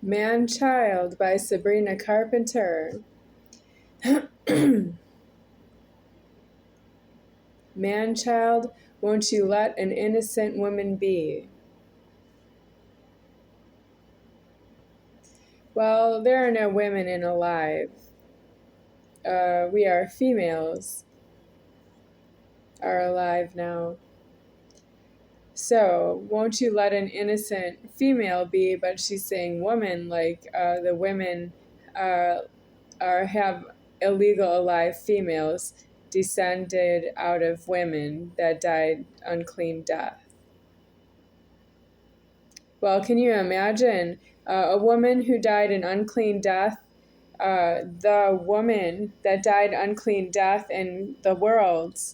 Man-Child by Sabrina Carpenter. Man-child, won't you let an innocent woman be? Well, there are no women in alive. We are females are alive now. So, won't you let an innocent female be? But she's saying woman, like the women have illegal alive females descended out of women that died unclean death. Well, can you imagine a woman who died an unclean death? The woman that died unclean death in the worlds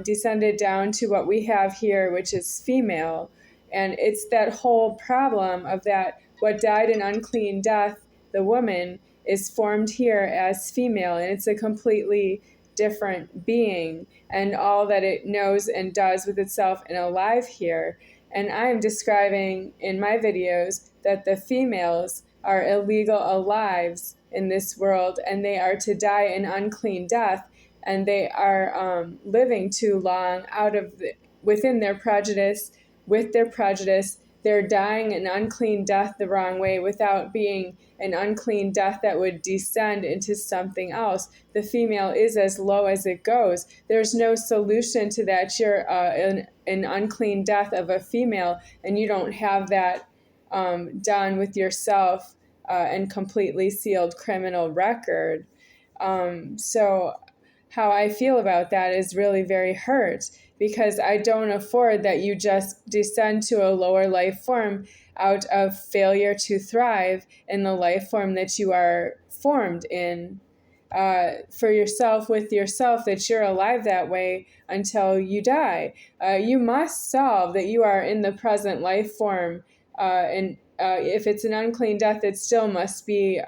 descended down to what we have here, which is female. And it's that whole problem of that what died an unclean death, the woman, is formed here as female, and it's a completely different being and all that it knows and does with itself and alive here. And I am describing in my videos that the females are illegal alives in this world, and they are to die an unclean death, and they are living too long within their prejudice, with their prejudice. They're dying an unclean death the wrong way without being an unclean death that would descend into something else. The female is as low as it goes. There's no solution to that. You're an unclean death of a female, and you don't have that done with yourself and completely sealed criminal record. So how I feel about that is really very hurt, because I don't afford that you just descend to a lower life form out of failure to thrive in the life form that you are formed in for yourself, with yourself, that you're alive that way until you die. You must solve that you are in the present life form, and if it's an unclean death, it still must be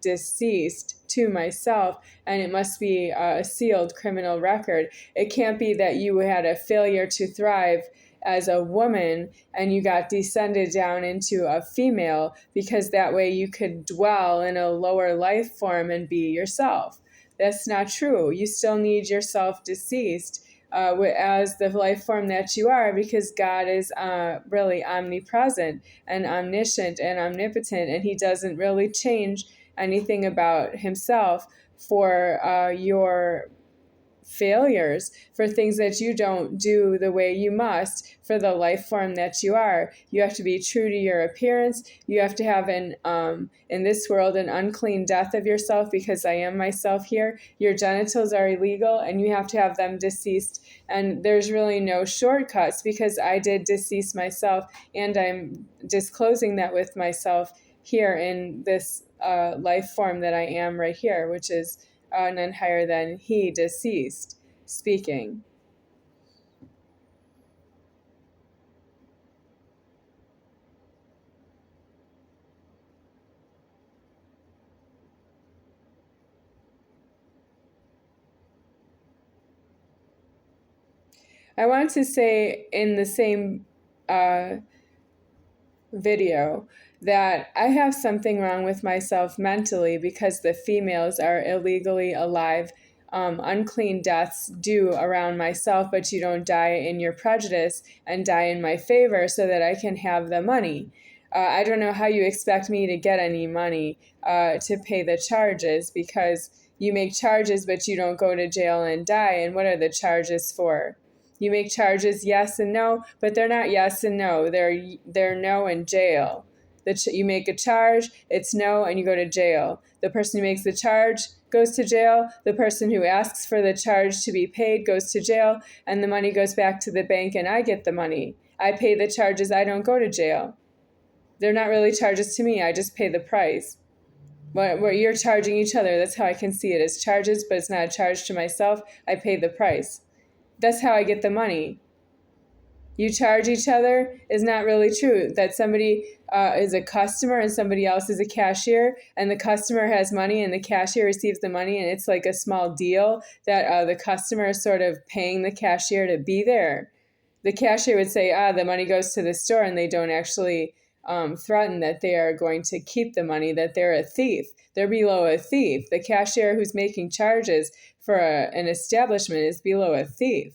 deceased to myself, and it must be a sealed criminal record. It can't be that you had a failure to thrive as a woman and you got descended down into a female, because that way you could dwell in a lower life form and be yourself. That's not true. You still need yourself deceased as the life form that you are, because God is really omnipresent and omniscient and omnipotent, and he doesn't really change anything about himself for your failures, for things that you don't do the way you must for the life form that you are. You have to be true to your appearance. You have to have in this world an unclean death of yourself, because I am myself here. Your genitals are illegal, and you have to have them deceased. And there's really no shortcuts, because I did decease myself, and I'm disclosing that with myself here in this life form that I am right here, which is none higher than he, deceased, speaking. I want to say in the same video that I have something wrong with myself mentally, because the females are illegally alive. Unclean deaths do around myself, but you don't die in your prejudice and die in my favor so that I can have the money. I don't know how you expect me to get any money to pay the charges, because you make charges but you don't go to jail and die. And what are the charges for? You make charges yes and no, but they're not yes and no. They're no and jail. You make a charge, it's no, and you go to jail. The person who makes the charge goes to jail. The person who asks for the charge to be paid goes to jail, and the money goes back to the bank, and I get the money. I pay the charges. I don't go to jail. They're not really charges to me. I just pay the price. What you're charging each other, that's how I can see it as charges, but it's not a charge to myself. I pay the price. That's how I get the money. You charge each other is not really true. That somebody is a customer and somebody else is a cashier, and the customer has money and the cashier receives the money, and it's like a small deal that the customer is sort of paying the cashier to be there. The cashier would say, the money goes to the store, and they don't actually threaten that they are going to keep the money, that they're a thief. They're below a thief. The cashier who's making charges for an establishment is below a thief.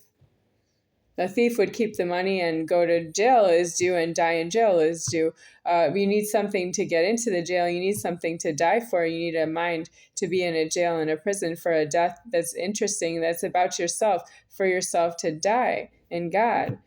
The thief would keep the money and go to jail is due and die in jail is due. You need something to get into the jail. You need something to die for. You need a mind to be in a jail and a prison for a death that's interesting, that's about yourself, for yourself to die in God.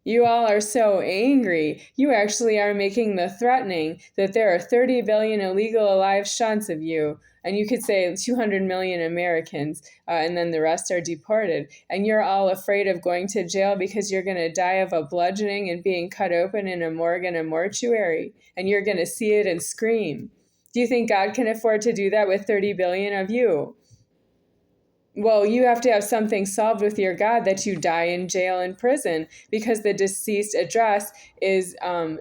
You all are so angry. You actually are making the threatening that there are 30 billion illegal alive shunts of you. And you could say 200 million Americans, and then the rest are deported. And you're all afraid of going to jail because you're going to die of a bludgeoning and being cut open in a morgue and a mortuary. And you're going to see it and scream. Do you think God can afford to do that with 30 billion of you? Well, you have to have something solved with your God that you die in jail and prison, because the deceased address is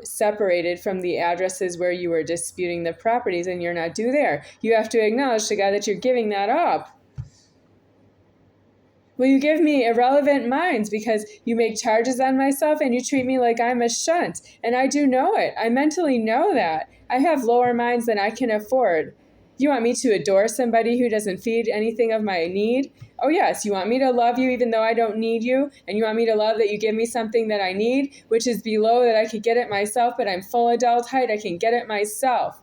separated from the addresses where you were disputing the properties, and you're not due there. You have to acknowledge to God that you're giving that up. Well, you give me irrelevant minds because you make charges on myself and you treat me like I'm a shunt. And I do know it. I mentally know that. I have lower minds than I can afford. You want me to adore somebody who doesn't feed anything of my need? Oh yes, you want me to love you even though I don't need you? And you want me to love that you give me something that I need, which is below that I could get it myself, but I'm full adult height, I can get it myself.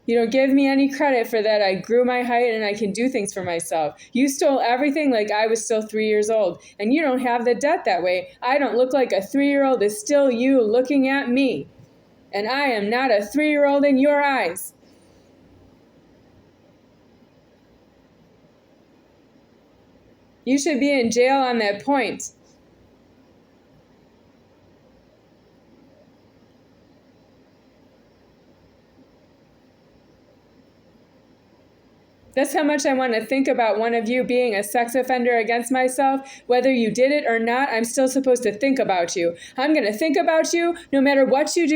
You don't give me any credit for that. I grew my height and I can do things for myself. You stole everything like I was still 3 years old, and you don't have the debt that way. I don't look like a 3-year-old. It's still you looking at me. And I am not a 3-year-old in your eyes. You should be in jail on that point. That's how much I want to think about one of you being a sex offender against myself. Whether you did it or not, I'm still supposed to think about you. I'm going to think about you no matter what you do.